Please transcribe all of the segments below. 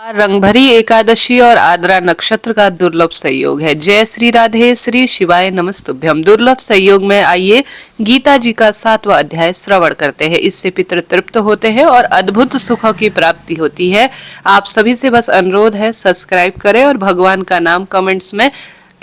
रंगभरी एकादशी और आद्रा नक्षत्र का दुर्लभ संयोग है। जय श्री राधे, श्री शिवाय नमस्तुभ्यम। दुर्लभ संयोग में आइए गीता जी का 7वां अध्याय श्रवण करते हैं। इससे पितृ तृप्त होते हैं और अद्भुत सुखों की प्राप्ति होती है। आप सभी से बस अनुरोध है, सब्सक्राइब करें और भगवान का नाम कमेंट्स में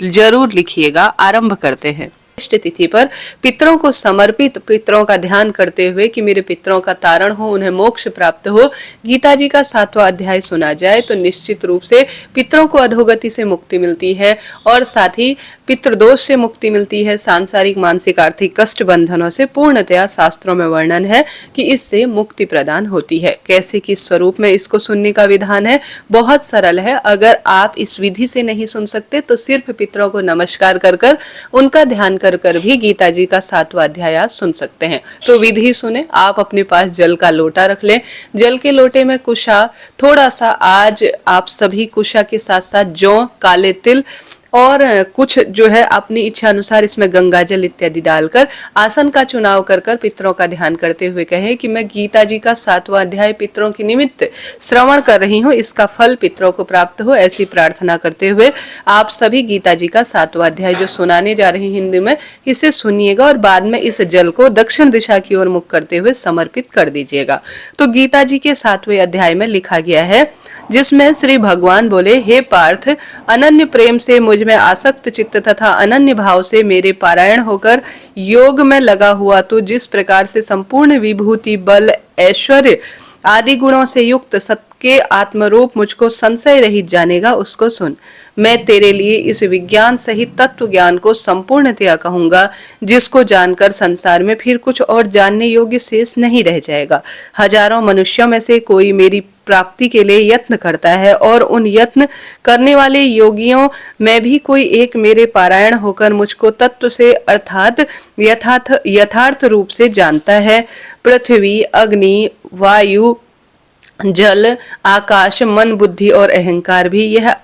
जरूर लिखिएगा। आरंभ करते हैं। तिथि पर पितरों को समर्पित पितरों का ध्यान करते हुए कि मेरे पितरों का तारण हो, उन्हें मोक्ष प्राप्त हो, गीता जी का 7वां अध्याय सुना जाए तो निश्चित रूप से पितरों को अधोगति से मुक्ति मिलती है और साथ ही पितृदोष से मुक्ति मिलती है। सांसारिक मानसिक आर्थिक कष्ट बंधनों से पूर्णतया शास्त्रों में वर्णन है कि इससे मुक्ति प्रदान होती है। कैसे किस स्वरूप में इसको सुनने का विधान है, बहुत सरल है। अगर आप इस विधि से नहीं सुन सकते तो सिर्फ पितरों को नमस्कार कर उनका ध्यान कर भी गीता जी का 7वां अध्याय सुन सकते हैं। तो विधि सुने। आप अपने पास जल का लोटा रख लें। जल के लोटे में कुशा, थोड़ा सा आज आप सभी कुशा के साथ साथ जौ, काले तिल और कुछ जो है अपनी इच्छा अनुसार इसमें गंगा जल इत्यादि डालकर आसन का चुनाव कर पितरों का ध्यान करते हुए कहे कि मैं गीता जी का 7वां अध्याय पितरों के निमित्त श्रवण कर रही हूँ, इसका फल पितरों को प्राप्त हो, ऐसी प्रार्थना करते हुए आप सभी गीता जी का 7वां अध्याय जो सुनाने जा रही हिंदी में, इसे सुनिएगा और बाद में इस जल को दक्षिण दिशा की ओर मुख करते हुए समर्पित कर दीजिएगा। तो गीता जी के 7वें अध्याय में लिखा गया है, जिसमें श्री भगवान बोले, हे पार्थ, अनन्य प्रेम से मुझ में आसक्त चित्त तथा अनन्य भाव से मेरे पारायण होकर योग में लगा हुआ तो जिस प्रकार से संपूर्ण विभूति, बल, ऐश्वर्य आदि गुणों से युक्त सबके आत्मरूप मुझको संशय रहित जानेगा, उसको सुन। मैं तेरे लिए इस विज्ञान सहित तत्व ज्ञान को संपूर्णतया कहूंगा, जिसको जानकर संसार में फिर कुछ और जानने योग्य शेष नहीं रह जाएगा। हजारों मनुष्यों में से कोई मेरी प्राप्ति के लिए यत्न करता है और उन यत्न करने वाले योगियों में भी कोई एक मेरे पारायण होकर मुझको तत्व से अर्थात यथार्थ रूप से जानता है। पृथ्वी, अग्नि, वायु, जल, आकाश, मन, बुद्धि और अहंकार भी यह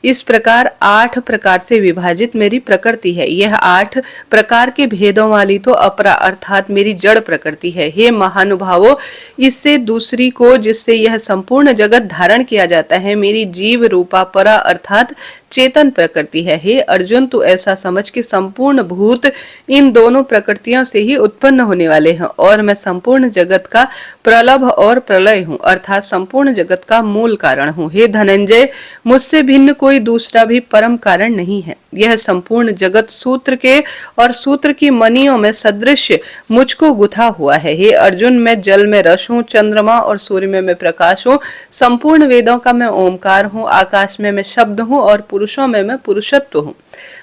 इस प्रकार 8 प्रकार से विभाजित मेरी प्रकृति है। यह 8 प्रकार के भेदों वाली तो अपरा अर्थात मेरी जड़ प्रकृति है। हे महानुभावों, इससे दूसरी को जिससे यह संपूर्ण जगत धारण किया जाता है, मेरी जीव रूपा परा अर्थात चेतन प्रकृति है। हे अर्जुन, तू ऐसा समझ कि संपूर्ण भूत इन दोनों प्रकृतियों से ही उत्पन्न होने वाले हैं और मैं संपूर्ण जगत का प्रलभ और प्रलय हूँ, अर्थात संपूर्ण जगत का मूल कारण हूँ। हे धनंजय, मुझसे भिन्न कोई दूसरा भी परम कारण नहीं है। यह संपूर्ण जगत सूत्र के और सूत्र की मणियों में सदृश मुझको गुथा हुआ है। हे अर्जुन, मैं जल में रस हूँ, चंद्रमा और सूर्य में मैं प्रकाश हूँ, संपूर्ण वेदों का मैं ओमकार हूँ, आकाश में मैं शब्द हूँ और पुरुषों में मैं पुरुषत्व हूँ।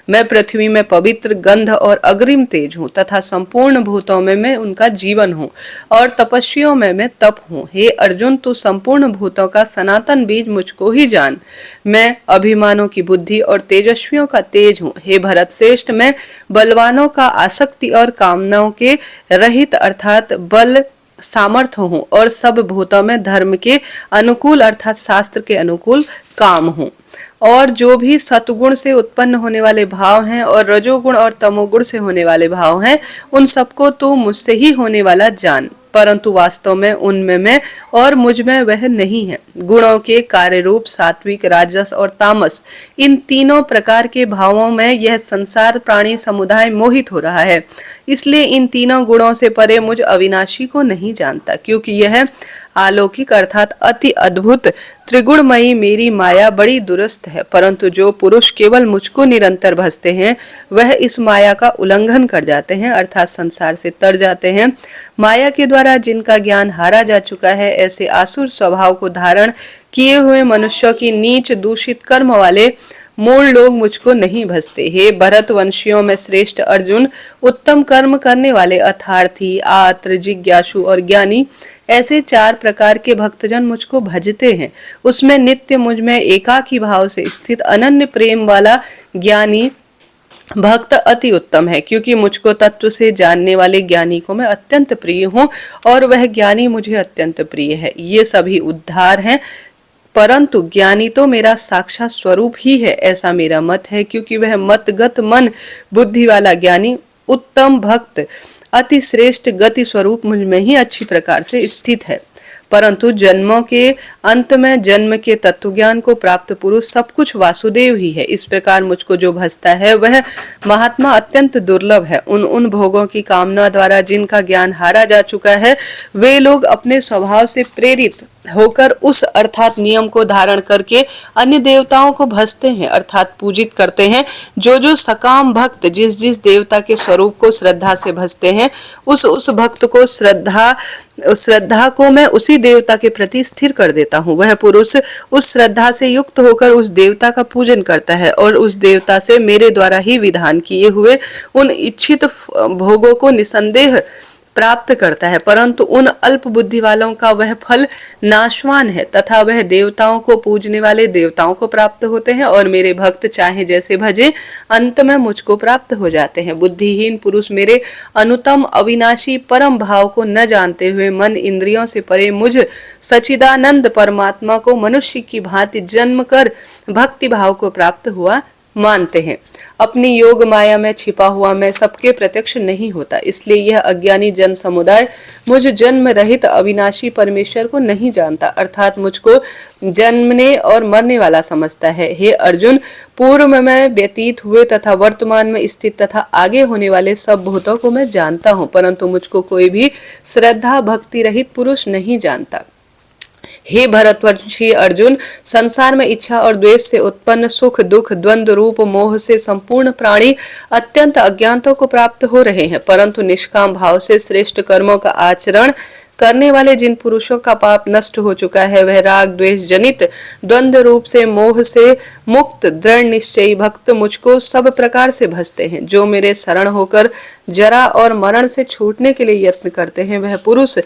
मैं पृथ्वी में पवित्र गंध और अग्रिम तेज हूँ तथा संपूर्ण भूतों में मैं उनका जीवन हूँ और तपस्वियों में मैं तप हूँ। हे अर्जुन, तू संपूर्ण भूतों का सनातन बीज मुझको ही जान। मैं अभिमानों की बुद्धि और तेजस्वियों का तेज हूँ। हे भरत श्रेष्ठ, मैं बलवानों का आसक्ति और कामनाओं के रहित अर्थात बल सामर्थ्य हूँ और सब भूतों में धर्म के अनुकूल अर्थात शास्त्र के अनुकूल काम हूँ। और जो भी सतगुण से उत्पन्न होने वाले भाव हैं और रजोगुण और तमोगुण से होने वाले भाव हैं, उन सबको तू मुझसे ही होने वाला जान, परंतु वास्तव में उनमें मैं और मुझ में वह नहीं है। गुणों के कार्य रूप सात्विक, राजस और तामस, इन तीनों प्रकार के भावों में यह संसार प्राणी समुदाय मोहित हो रहा है। इसलिए इन तीनों गुणों से परे मुझ अविनाशी को नहीं जानता, क्योंकि यह अलौकिक अर्थात अति अद्भुत त्रिगुणमयी मेरी माया बड़ी दुरुस्त है। परंतु जो पुरुष केवल मुझको निरंतर भजते हैं, वह इस माया का उल्लंघन कर जाते हैं अर्थात संसार से तर जाते हैं। माया के द्वारा जिनका ज्ञान हारा जा चुका है, ऐसे आसुर स्वभाव को धारण किए हुए मनुष्यों की नीच दूषित कर्म वाले मूल लोग मुझको नहीं भजते। हे भरत वंशियों में श्रेष्ठ अर्जुन, उत्तम कर्म करने वाले अर्थार्थी, आत्र, जिज्ञासु और ज्ञानी, ऐसे 4 प्रकार के भक्तजन मुझको भजते हैं। उसमें नित्य मुझ में एकाकी भाव से स्थित अनन्य प्रेम वाला ज्ञानी भक्त अति उत्तम है, क्योंकि मुझको तत्व से जानने वाले ज्ञानी को मैं अत्यंत प्रिय हूँ और वह ज्ञानी मुझे अत्यंत प्रिय है। ये सभी उद्धार हैं, परंतु ज्ञानी तो मेरा साक्षात स्वरूप ही है, ऐसा मेरा मत है, क्योंकि वह मतगत मन बुद्धि वाला ज्ञानी उत्तम भक्त अति श्रेष्ठ गति स्वरूप मुझ में ही अच्छी प्रकार से स्थित है। परंतु जन्मों के अंत में जन्म के तत्व ज्ञान को प्राप्त पुरुष सब कुछ वासुदेव ही है। इस प्रकार मुझको जो भजता है वह महात्मा अत्यंत दुर्लभ है। उन भोगों की कामना द्वारा जिनका ज्ञान हारा जा चुका है, वे लोग अपने स्वभाव से प्रेरित होकर उस अर्थात नियम को धारण करके अन्य देवताओं को भजते हैं अर्थात पूजित करते हैं। जो सकाम भक्त जिस जिस देवता के स्वरूप को श्रद्धा से भजते हैं, उस भक्त को श्रद्धा को मैं उसी देवता के प्रति स्थिर कर देता हूँ। वह पुरुष उस श्रद्धा से युक्त होकर उस देवता का पूजन करता है और उस देवता से मेरे द्वारा ही विधान किए हुए उन इच्छित भोगों को निसंदेह प्राप्त करता है। परंतु उन अल्प बुद्धि वालों का वह फल नाशवान है तथा वह देवताओं को पूजने वाले देवताओं को प्राप्त होते हैं और मेरे भक्त चाहे जैसे भजे अंत में मुझको प्राप्त हो जाते हैं। बुद्धिहीन पुरुष मेरे अनुतम अविनाशी परम भाव को न जानते हुए मन इंद्रियों से परे मुझ सच्चिदानंद परमात्मा को मनुष्य की भांति जन्म कर भक्ति भाव को प्राप्त हुआ मानते हैं। अपनी योग माया में छिपा हुआ मैं सबके प्रत्यक्ष नहीं होता, इसलिए यह अज्ञानी जन समुदाय मुझ जन्म रहित अविनाशी परमेश्वर को नहीं जानता अर्थात मुझको जन्मने और मरने वाला समझता है। हे अर्जुन, पूर्व में व्यतीत हुए तथा वर्तमान में स्थित तथा आगे होने वाले सब भूतों को मैं जानता हूँ, परंतु मुझको कोई भी श्रद्धा भक्ति रहित पुरुष नहीं जानता। हे भरतवंशी अर्जुन, संसार में इच्छा और द्वेष से उत्पन्न सुख दुख द्वंद्व रूप मोह से संपूर्ण प्राणी अत्यंत अज्ञानता को प्राप्त हो रहे हैं, परंतु निष्काम भाव से श्रेष्ठ कर्मों का आचरण करने वाले जिन पुरुषों का पाप नष्ट हो चुका है, वह राग द्वेष जनित द्वंद्व रूप से मोह से मुक्त दृढ़ निश्चयी भक्त मुझको सब प्रकार से भजते हैं। जो मेरे शरण होकर जरा और मरण से छूटने के लिए यत्न करते हैं, वह पुरुष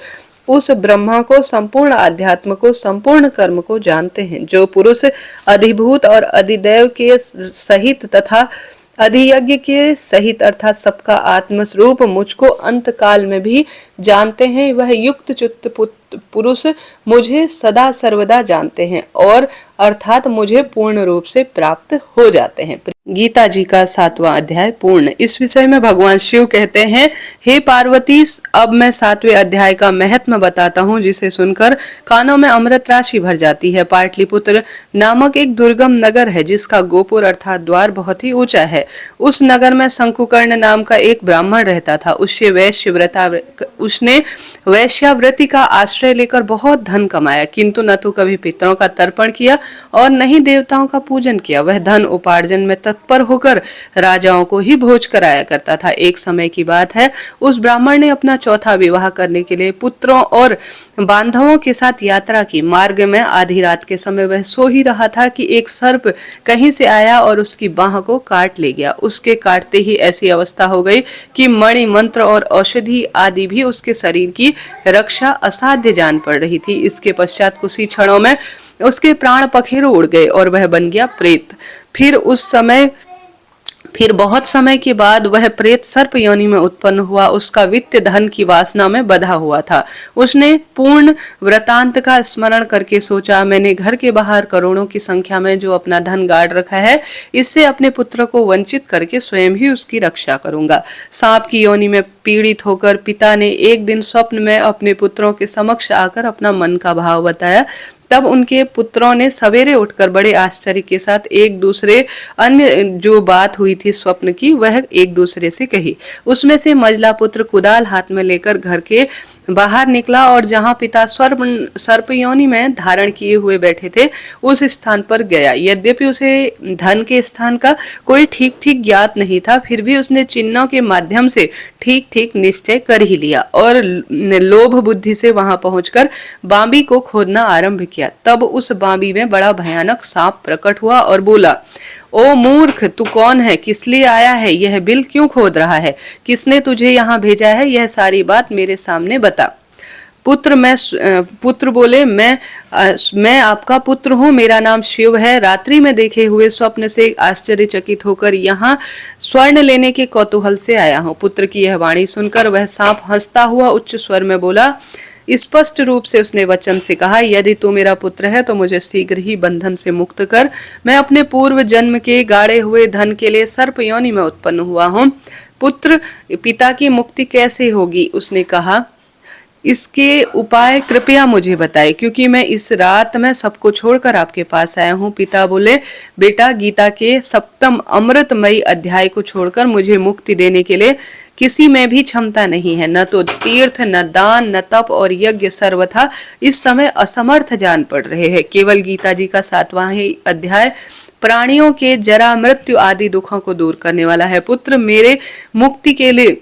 उस ब्रह्मा को संपूर्ण अध्यात्म को संपूर्ण कर्म को जानते हैं। जो पुरुष अधिभूत और अधिदेव के सहित तथा अधियज्ञ के सहित अर्थात सबका आत्म स्वरूप मुझको अंत काल में भी जानते हैं, वह युक्त चित्त पुरुष मुझे सदा सर्वदा जानते हैं और अर्थात मुझे पूर्ण रूप से प्राप्त हो जाते हैं। गीता जी का 7वां अध्याय पूर्ण। इस विषय में भगवान शिव कहते हैं, हे पार्वती, अब मैं 7वें अध्याय का महत्व बताता हूँ, जिसे सुनकर कानों में अमृत राशि भर जाती है। पाटलिपुत्र नामक एक दुर्गम नगर है, जिसका गोपुर अर्थात द्वार बहुत ही ऊंचा है। उस नगर में शंकुकर्ण नाम का एक ब्राह्मण रहता था। उसने वैश्यावृत्ति का आश्रय लेकर बहुत धन कमाया, किंतु न तो कभी पितरों का तर्पण किया और न ही देवताओं का पूजन किया। वह धन उपार्जन में तत्पर होकर राजाओं को ही भोज कराया करता था। एक समय की बात है, उस ब्राह्मण ने अपना चौथा विवाह करने के लिए पुत्रों और बांधवों के साथ यात्रा की। मार्ग में आधी रात के समय वह सो ही रहा था कि एक सर्प कहीं से आया और उसकी बाह को काट ले गया। उसके काटते ही ऐसी अवस्था हो गई कि मणि मंत्र और औषधि आदि भी उसके शरीर की रक्षा असाध्य जान पड़ रही थी। इसके पश्चात कुछ ही क्षणों में उसके प्राण पखेरु उड़ गए और वह बन गया प्रेत। फिर बहुत समय के बाद वह प्रेत सर्प योनि में उत्पन्न हुआ। उसका वित्त धन की वासना में बंधा हुआ था। उसने पूर्ण वृतांत का स्मरण करके सोचा, मैंने घर के बाहर करोड़ों की संख्या में जो अपना धन गाड़ रखा है, इससे अपने पुत्र को वंचित करके स्वयं ही उसकी रक्षा करूंगा। सांप की योनि में पीड़ित होकर पिता ने एक दिन स्वप्न में अपने पुत्रों के समक्ष आकर अपना मन का भाव बताया। तब उनके पुत्रों ने सवेरे उठकर बड़े आश्चर्य के साथ एक दूसरे अन्य जो बात हुई थी स्वप्न की, वह एक दूसरे से कही। उसमें से मझला पुत्र कुदाल हाथ में लेकर घर के बाहर निकला और जहां पिता सर्प योनि में धारण किए हुए बैठे थे, उस स्थान पर गया। यद्यपि उसे धन के स्थान का कोई ठीक ठीक ज्ञात नहीं था, फिर भी उसने चिन्हों के माध्यम से ठीक ठीक निश्चय कर ही लिया और लोभ बुद्धि से वहां पहुंचकर बांबी को खोदना आरंभ किया। तब उस बांबी में बड़ा भयानक सांप प्रकट हुआ और बोला, ओ मूर्ख, तू कौन है? किस लिए आया है? यह बिल क्यों खोद रहा है? किसने तुझे यहाँ भेजा है? यह सारी बात मेरे सामने बता। पुत्र बोले, मैं आपका पुत्र हूँ, मेरा नाम शिव है। रात्रि में देखे हुए स्वप्न से आश्चर्यचकित होकर यहाँ स्वर्ण लेने के कौतूहल से आया हूँ। पुत्र की यह वाणी सुनकर वह सांप हंसता हुआ उच्च स्वर में बोला। स्पष्ट रूप से उसने वचन से कहा, यदि तू मेरा पुत्र है तो मुझे शीघ्र ही बंधन से मुक्त कर। मैं अपने पूर्व जन्म के गाड़े हुए धन के लिए सर्प योनि में उत्पन्न हुआ हूँ। पुत्र, पिता की मुक्ति कैसे होगी? उसने कहा, इसके उपाय कृपया मुझे बताएं, क्योंकि मैं इस रात में सबको छोड़कर आपके पास आया हूँ। पिता बोले, बेटा, गीता के सप्तम अमृतमयी अध्याय को छोड़कर मुझे मुक्ति देने के लिए किसी में भी क्षमता नहीं है। न तो तीर्थ, न दान, न तप और यज्ञ सर्वथा इस समय असमर्थ जान पड़ रहे हैं। केवल गीता जी का 7वां ही अध्याय प्राणियों के जरा, मृत्यु आदि दुखों को दूर करने वाला है। पुत्र, मेरे मुक्ति के लिए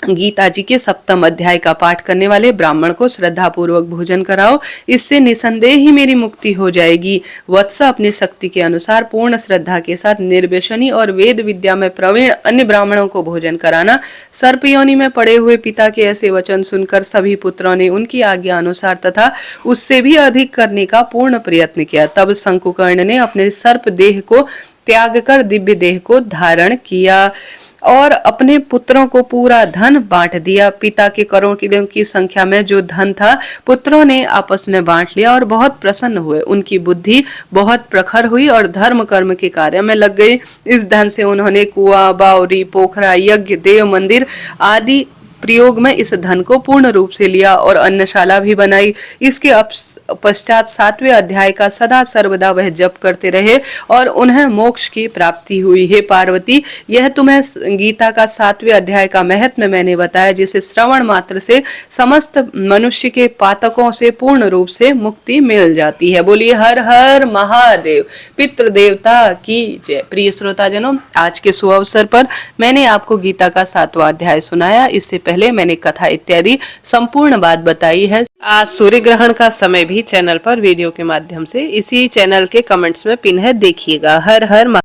गीता जी के सप्तम अध्याय का पाठ करने वाले ब्राह्मण को श्रद्धा पूर्वक भोजन कराओ, इससे निसंदेह ही मेरी मुक्ति हो जाएगी। वत्स, अपनी शक्ति के अनुसार पूर्ण श्रद्धा के साथ निर्व्यसनी और वेद विद्या में प्रवीण अन्य ब्राह्मणों को भोजन कराना। सर्प योनि में पड़े हुए पिता के ऐसे वचन सुनकर सभी पुत्रों ने उनकी आज्ञा अनुसार तथा उससे भी अधिक करने का पूर्ण प्रयत्न किया। तब शंकुकर्ण ने अपने सर्प देह को त्याग कर दिव्य देह को धारण किया और अपने पुत्रों को पूरा धन बांट दिया। पिता के करोड़ों की संख्या में जो धन था, पुत्रों ने आपस में बांट लिया और बहुत प्रसन्न हुए। उनकी बुद्धि बहुत प्रखर हुई और धर्म कर्म के कार्य में लग गई। इस धन से उन्होंने कुआं, बावरी, पोखरा, यज्ञ, देव मंदिर आदि प्रयोग में इस धन को पूर्ण रूप से लिया और अन्नशाला भी बनाई। इसके पश्चात 7वें अध्याय का सदा सर्वदा वह जप करते रहे और उन्हें मोक्ष की प्राप्ति हुई। हे पार्वती, यह तुम्हें गीता का 7वें अध्याय का महत्व मैंने बताया, जिसे श्रवण मात्र से समस्त मनुष्य के पातकों से पूर्ण रूप से मुक्ति मिल जाती है। बोलिए हर हर महादेव। पितृ देवता की जय। प्रिय श्रोताजनों, आज के शुभ अवसर पर मैंने आपको गीता का 7वां अध्याय सुनाया। इससे पहले मैंने कथा इत्यादि संपूर्ण बात बताई है। आज सूर्य ग्रहण का समय भी चैनल पर वीडियो के माध्यम से इसी चैनल के कमेंट्स में पिन है, देखिएगा। हर हर